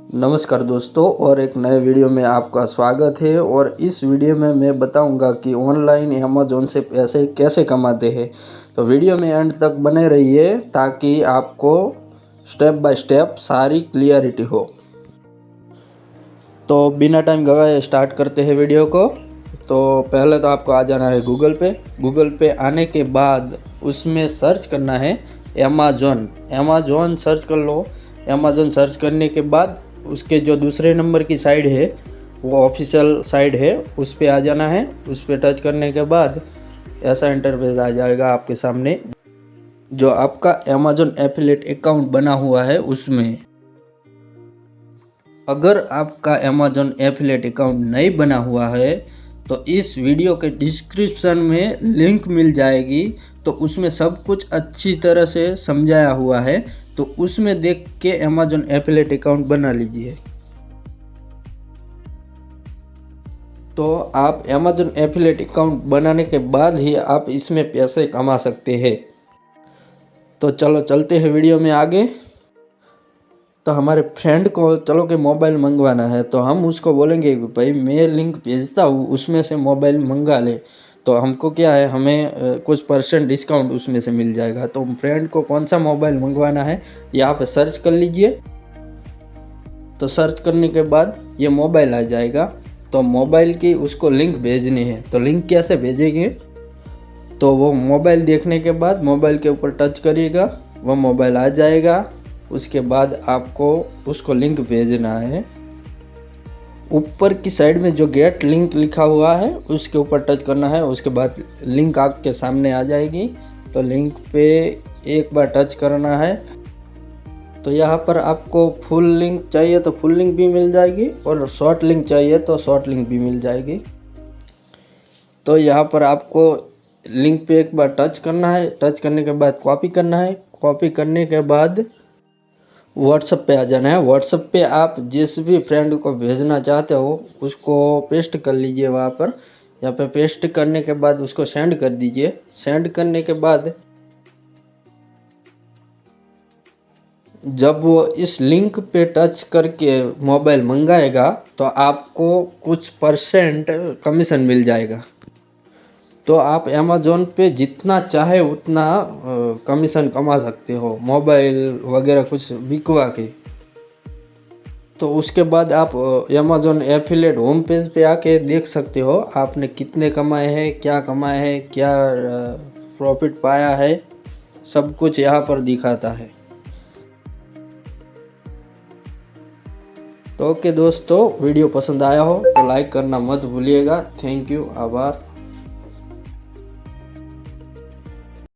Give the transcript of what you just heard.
नमस्कार दोस्तों, और एक नए वीडियो में आपका स्वागत है। और इस वीडियो में मैं बताऊंगा कि ऑनलाइन अमेज़न से पैसे कैसे कमाते हैं। तो वीडियो में एंड तक बने रहिए ताकि आपको स्टेप बाय स्टेप सारी क्लियरिटी हो। तो बिना टाइम गवाए स्टार्ट करते हैं वीडियो को। तो पहले तो आपको आ जाना है गूगल पे। गूगल पे आने के बाद उसमें सर्च करना है अमेज़न सर्च कर लो। अमेज़न सर्च करने के बाद उसके जो दूसरे नंबर की साइड है वो ऑफिशियल साइड है, उस पर आ जाना है। उस पर टच करने के बाद ऐसा इंटरफेस आ जाएगा आपके सामने। जो आपका अमेज़न एफिलिएट अकाउंट बना हुआ है उसमें, अगर आपका अमेज़न एफिलिएट अकाउंट नहीं बना हुआ है तो इस वीडियो के डिस्क्रिप्शन में लिंक मिल जाएगी। तो उसमें सब कुछ अच्छी तरह से समझाया हुआ है, तो उसमें देख के अमेज़न एफिलिएट अकाउंट बना लीजिए। तो आप अमेज़न एफिलिएट अकाउंट बनाने के बाद ही आप इसमें पैसे कमा सकते हैं। तो चलो चलते हैं वीडियो में आगे। तो हमारे फ्रेंड को चलो कि मोबाइल मंगवाना है, तो हम उसको बोलेंगे कि भाई मैं लिंक भेजता हूँ, उसमें से मोबाइल मंगा ले। तो हमको क्या है, हमें कुछ परसेंट डिस्काउंट उसमें से मिल जाएगा। तो फ्रेंड को कौन सा मोबाइल मंगवाना है यहाँ पे सर्च कर लीजिए। तो सर्च करने के बाद ये मोबाइल आ जाएगा। तो मोबाइल की उसको लिंक भेजनी है। तो लिंक कैसे भेजेंगे, तो वो मोबाइल देखने के बाद मोबाइल के ऊपर टच करिएगा, वो मोबाइल आ जाएगा। उसके बाद आपको उसको लिंक भेजना है। ऊपर की साइड में जो गेट लिंक लिखा हुआ है उसके ऊपर टच करना है। उसके बाद लिंक आपके सामने आ जाएगी। तो लिंक पे एक बार टच करना है। तो यहाँ पर आपको फुल लिंक चाहिए तो फुल लिंक भी मिल जाएगी, और शॉर्ट लिंक चाहिए तो शॉर्ट लिंक भी मिल जाएगी। तो यहाँ पर आपको लिंक पे एक बार टच करना है। टच करने के बाद कॉपी करना है। कॉपी करने के बाद व्हाट्सएप पे आ जाना है। व्हाट्सएप पे आप जिस भी फ्रेंड को भेजना चाहते हो उसको पेस्ट कर लीजिए वहाँ पर। यहाँ पे पेस्ट करने के बाद उसको सेंड कर दीजिए। सेंड करने के बाद जब वो इस लिंक पे टच करके मोबाइल मंगाएगा तो आपको कुछ परसेंट कमीशन मिल जाएगा। तो आप अमेज़न पे जितना चाहे उतना कमीशन कमा सकते हो, मोबाइल वगैरह कुछ बिकवा के। तो उसके बाद आप अमेज़न एफिलिएट होम पेज पे आके देख सकते हो आपने कितने कमाए हैं, क्या कमाए हैं, क्या प्रॉफिट पाया है, सब कुछ यहाँ पर दिखाता है। तो ओके दोस्तों, वीडियो पसंद आया हो तो लाइक करना मत भूलिएगा। थैंक यू, आभार।